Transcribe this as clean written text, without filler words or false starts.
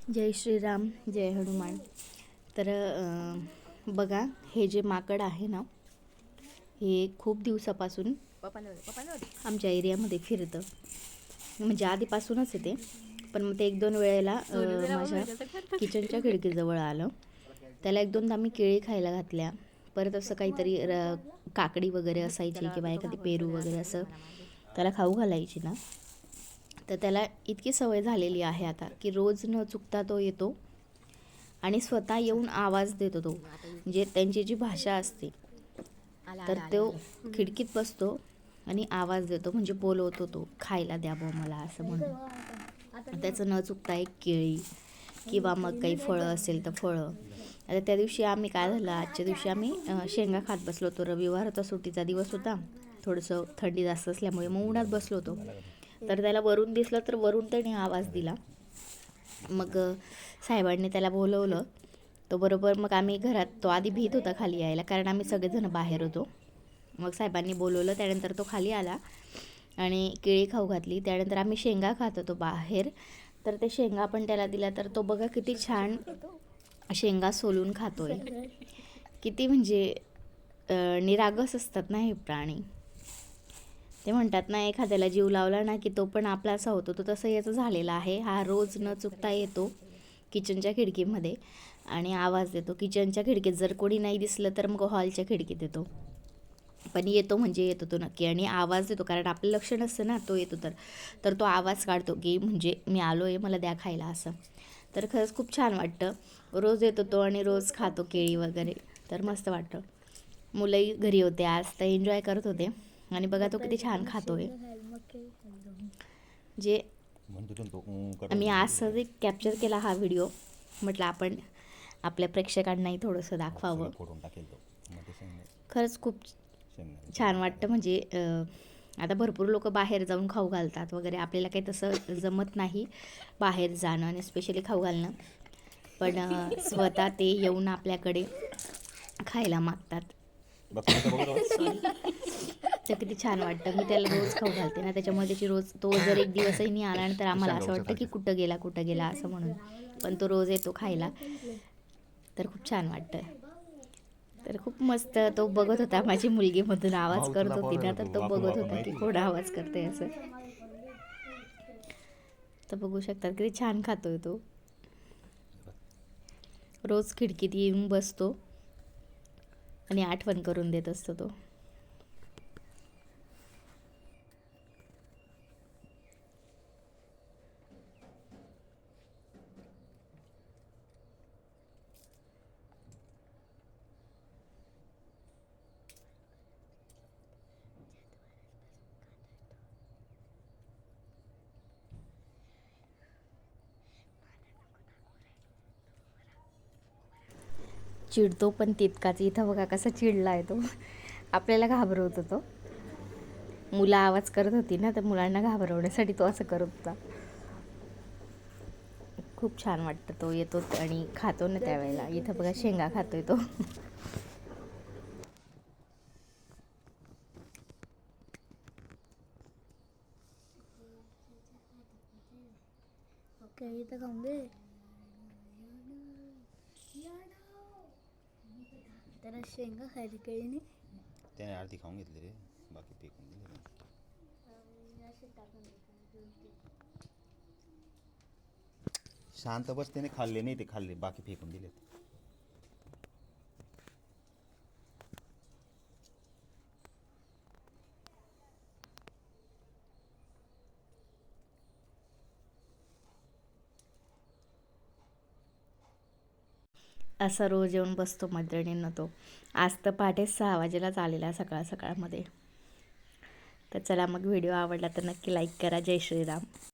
जय श्रीराम, जय हनुमान. तर बघा, हे जे माकड आहे ना, हे खूप दिवसापासून आमच्या एरियामध्ये फिरतं. म्हणजे आधीपासूनच येते, पण मग ते 1-2 वेळेला माझ्या किचनच्या खिडकीजवळ आलं. त्याला 1-2दा मी केळी खायला घातल्या. परत असं काहीतरी काकडी वगैरे असायची किंवा एखादी पेरू वगैरे असं त्याला खाऊ घालायची ना, तर त्याला इतकी सवय झालेली आहे आता की रोज न चुकता तो येतो आणि स्वतः येऊन आवाज देतो. तो म्हणजे त्यांची जी भाषा असते, तर तो खिडकीत बसतो आणि आवाज देतो, म्हणजे बोलवतो, तो खायला द्या बा मला असं म्हणून. त्याचं न चुकता एक केळी किंवा मग काही फळं असेल तर फळं. आता त्या दिवशी आम्ही काय झालं, आजच्या दिवशी आम्ही शेंगा खात बसलो होतो. रविवार होता, सुट्टीचा दिवस होता. थोडंसं थंडी जास्त असल्यामुळे मग उन्हात बसलो होतो. तर त्याला वरून दिसलं, तर वरून त्याने आवाज दिला. मग साहेबांनी त्याला बोलवलं. तो बरोबर मग आम्ही घरात, तो आधी भीत होता खाली यायला, कारण आम्ही सगळेजण बाहेर होतो. मग साहेबांनी बोलवलं, त्यानंतर तो खाली आला आणि केळी खाऊ घातली. त्यानंतर आम्ही शेंगा खात होतो बाहेर, तर ते शेंगा पण त्याला दिला. तर तो बघा किती छान शेंगा सोलून खातोय. किती म्हणजे निरागस असतात ना हे प्राणी. ते म्हणतात ना, एखाद्याला जीव लावला ना की तो पण आपलासा होतो. तो तसं याचं झालेलं आहे. हा रोज न चुकता येतो किचनच्या खिडकीमध्ये आणि आवाज देतो. किचनच्या खिडकीत जर कोणी नाही दिसलं तर मग हॉलच्या खिडकीत येतो. पण येतो म्हणजे येतो तो नक्की आणि आवाज देतो, कारण आपलं लक्ष नसतं ना तो येतो तर तो आवाज काढतो की म्हणजे मी आलो आहे, मला द्या खायला असं. तर खरंच खूप छान वाटतं. रोज येतो तो आणि रोज खातो केळी वगैरे, तर मस्त वाटतं. मुलंही घरी होते आज, तर एन्जॉय करत होते. आणि बघा तो किती छान खातोय. जे मी आज सहज कॅप्चर केला हा व्हिडिओ. म्हटलं आपण आपल्या प्रेक्षकांनाही थोडंसं दाखवावं. खरंच खूप छान वाटतं. म्हणजे आता भरपूर लोक बाहेर जाऊन खाऊ घालतात वगैरे, आपल्याला काही तसं जमत नाही बाहेर जाणं आणि स्पेशली खाऊ घालणं. पण स्वतः ते येऊन आपल्याकडे खायला मागतात. तर किती छान वाटतं. मी त्याला रोज खाऊ घालते ना, त्याच्यामुळे त्याची रोज, तो जर एक दिवसही नाही आला तर आम्हाला असं वाटतं की कुठं गेला असं म्हणून. पण तो रोज येतो खायला, तर खूप छान वाटतं. तर खूप मस्त तो बघत होता. माझी मुलगी मधून आवाज करत होती ना, तर तो बघत होता की कोण आवाज करते असं. तर बघू शकतात किती छान खातोय तो. रोज खिडकीत येऊन बसतो आणि आठवण करून देत असतो तो. चिडतो पण तितकाच. इथं बघा कसा चिडला आहे तो. आपल्याला घाबरवतो तो. मुलं आवाज करत होती ना, तर मुलांना घाबरवण्यासाठी तो असं करत होता. खूप छान वाटतं. तो येतो आणि खातो ना त्यावेळेला. इथं बघा शेंगा खातोय तो. तर खाऊन दे. त्याला शेंगा खायला केळीने त्याने अर्धी खाऊन घेतली रे, बाकी फेकून दिली. शांत बस, त्याने खाल्ले नाही, ते खाल्ले बाकी फेकून दिले. असा रोज येऊन बसतो मैत्रिणींना तो. आज तर पहाटे 6 वाजेलाच आलेला सकाळमध्ये. तर चला मग, व्हिडिओ आवडला तर नक्की लाईक करा. जय श्रीराम.